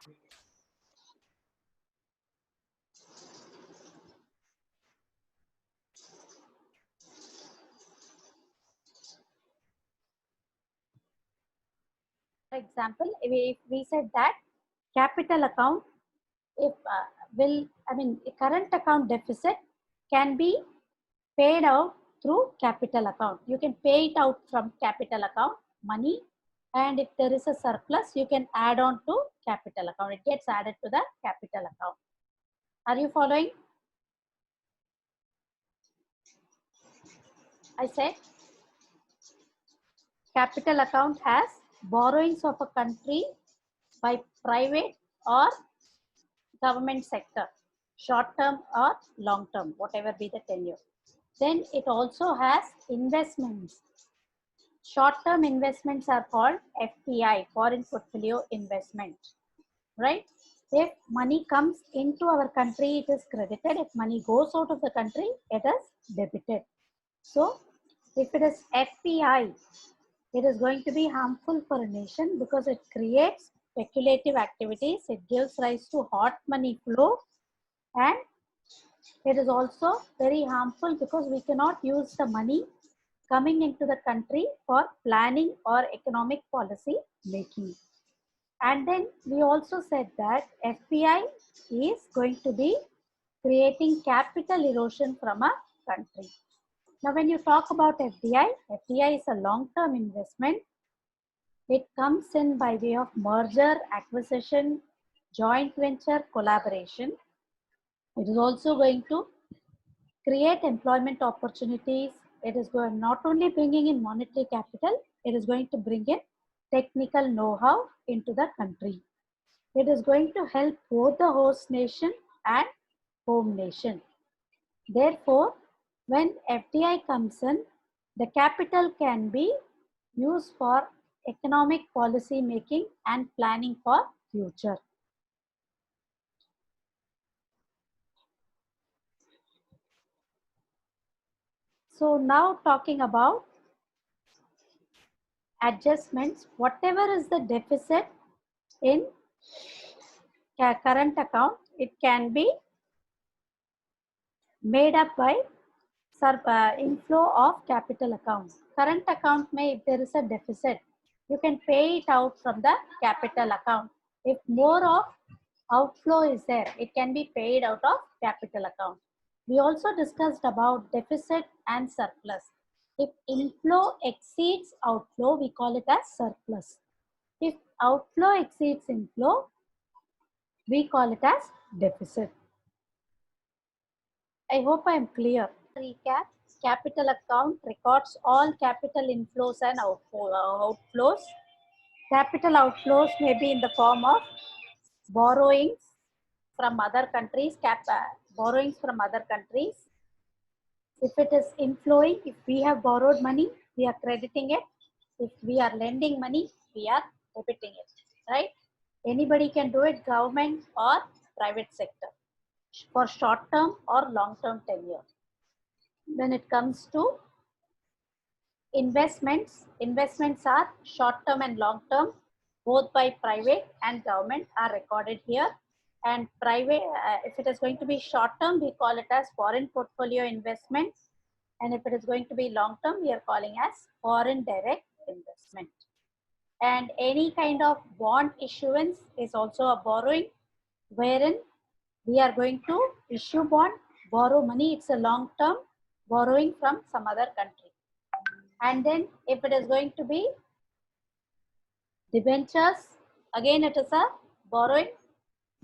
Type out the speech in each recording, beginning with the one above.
For example, if we said that capital account, if a current account deficit can be paid out through capital account. You can pay it out from capital account money, and if there is a surplus, you can add on to capital account. It gets added to the capital account. Are you following? I said capital account has borrowings of a country by private or government sector, short term or long term, whatever be the tenure. Then it also has investments. Short term investments are called FPI, foreign portfolio investment, right? If money comes into our country, it is credited. If money goes out of the country, it is debited. So if it is FPI, it is going to be harmful for a nation because it creates speculative activities. It gives rise to hot money flow, and it is also very harmful because we cannot use the money coming into the country for planning or economic policy making. And then we also said that FPI is going to be creating capital erosion from a country. Now, when you talk about FDI is a long-term investment. It comes in by way of merger, acquisition, joint venture, collaboration. It is also going to create employment opportunities. It is going not only bringing in monetary capital, it is going to bring in technical know-how into the country. It is going to help both the host nation and home nation. Therefore, when FDI comes in, the capital can be used for economic policy making and planning for future. So now talking about adjustments, whatever is the deficit in current account, it can be made up by inflow of capital account. Current account may, if there is a deficit, you can pay it out from the capital account. If more of outflow is there, it can be paid out of capital account. We also discussed about deficit and surplus. If inflow exceeds outflow, we call it as surplus. If outflow exceeds inflow, we call it as deficit. I hope I am clear. Recap, capital account records all capital inflows and outflows. Capital outflows may be in the form of borrowings from other countries, borrowings from other countries. If it is inflowing, if we have borrowed money, we are crediting it. If we are lending money, we are debiting it, right? Anybody can do it, government or private sector, for short term or long term tenure. When it comes to investments, investments are short term and long term, both by private and government are recorded here. And private, if it is going to be short term, we call it as foreign portfolio investments. And if it is going to be long term, we are calling as foreign direct investment. And any kind of bond issuance is also a borrowing, wherein we are going to issue bond, borrow money. It's a long term borrowing from some other country. And then if it is going to be debentures, again it is a borrowing.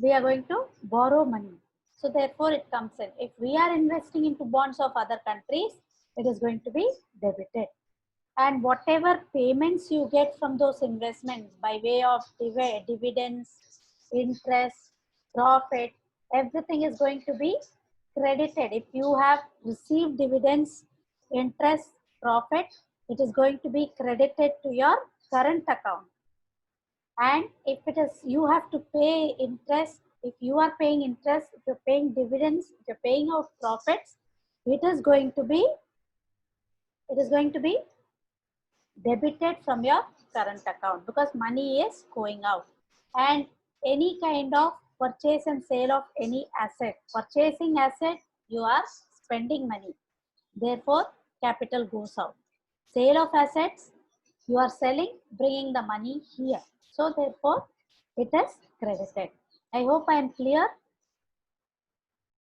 We are going to borrow money. So therefore it comes in. If we are investing into bonds of other countries, it is going to be debited. And whatever payments you get from those investments by way of dividends, interest, profit, everything is going to be credited. If you have received dividends, interest, profit, it is going to be credited to your current account. And if it is, you have to pay interest, if you are paying interest, if you're paying dividends, if you're paying out profits, it is going to be debited from your current account because money is going out. And any kind of purchase and sale of any asset. Purchasing asset, you are spending money. Therefore, capital goes out. Sale of assets, you are selling, bringing the money here. So therefore, it is credited. I hope I am clear.